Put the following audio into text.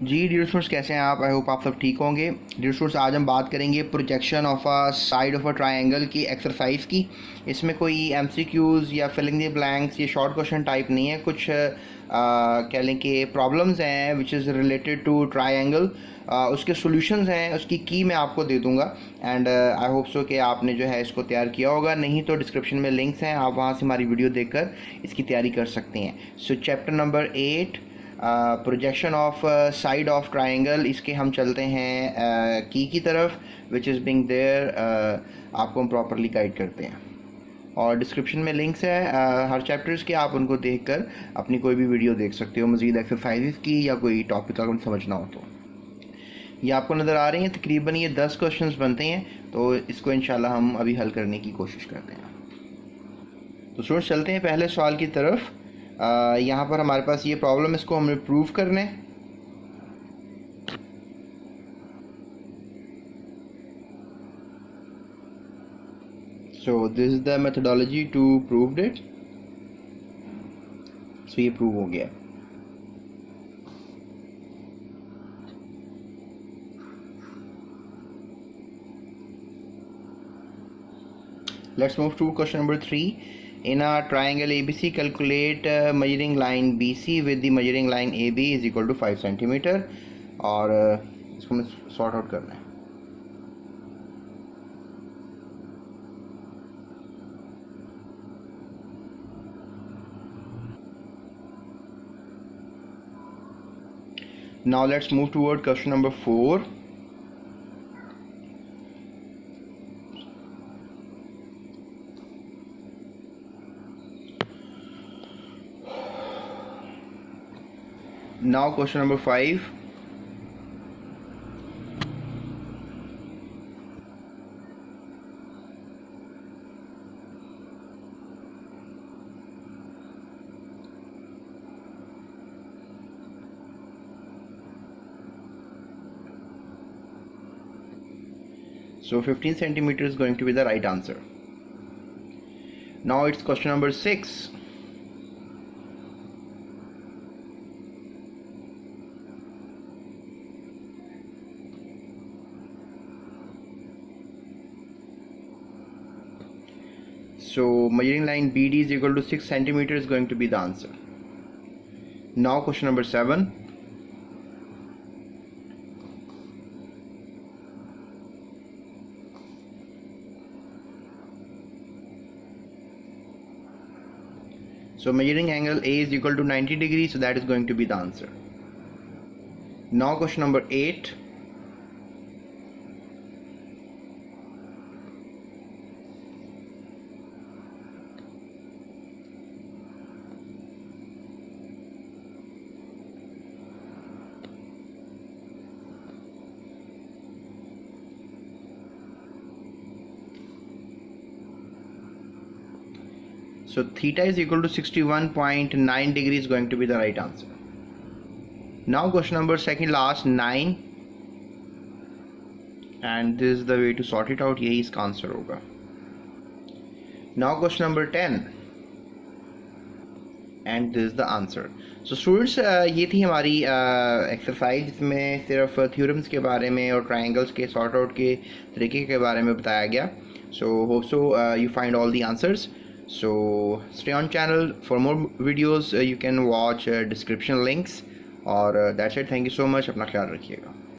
जी dear students, कैसे हैं आप? आई होप आप सब ठीक होंगे। डियर स्टूडेंट्स, आज हम बात करेंगे projection of a side of a triangle की एक्सरसाइज की। इसमें कोई एमसीक्यूज़ या फिलिंग द ब्लैंक्स ये शॉर्ट क्वेश्चन टाइप नहीं है, कुछ कह लें कि प्रॉब्लम्स हैं which is related to triangle. उसके सॉल्यूशंस हैं, उसकी की मैं आपको दे दूंगा एंड आई होप सो कि आपने जो है इसको तैयार किया होगा। नहीं तो डिस्क्रिप्शन में लिंक्स हैं, आप वहाँ से हमारी वीडियो देखकर इसकी तैयारी कर सकते हैं। सो chapter number 8, projection of side of triangle, इसके हम चलते हैं की तरफ विच इज़ बिंग देयर। आपको हम प्रॉपरली गाइड करते हैं और डिस्क्रिप्शन में लिंक्स है हर चैप्टर्स के, आप उनको देखकर अपनी कोई भी वीडियो देख सकते हो मज़ीद एक्सरसाइजेस की या कोई टॉपिक अगर समझना हो तो। ये आपको नज़र आ रही हैं, तकरीबन ये 10 क्वेश्चंस बनते हैं, तो इसको इंशाल्लाह हम अभी हल करने की कोशिश करते हैं। तो स्टूडेंट्स, चलते हैं पहले सवाल की तरफ। यहाँ पर हमारे पास ये प्रॉब्लम, इसको हमें प्रूव करना है। So this is the methodology to prove it. So ये प्रूव हो गया। Let's move to question number 3. In a triangle ABC, calculate measuring line BC with the measuring line AB is equal to 5 centimeter। और इसको हमें sort out करना है। Now let's move toward question number 4. Now question number 5. So 15 centimeter is going to be the right answer. Now it's question number 6. So measuring line BD is equal to 6 centimeter is going to be the answer. Now question number 7. So measuring angle A is equal to 90 degrees, so that is going to be the answer. Now question number 8. So theta is equal to 61.9 degrees is going to be the right answer. Now question number second last 9, and this is the way to sort it out. यही इसका answer होगा. Now question number 10, and this is the answer. So students, ये थी हमारी exercise जिसमें सिर्फ theorems के बारे में और ट्रायंगल्स के सॉर्ट आउट के तरीके के बारे में बताया गया. So hope so you find all the answers. So stay on channel for more videos. You can watch description links. और that's it. Thank you so much. अपना ख्याल रखिएगा.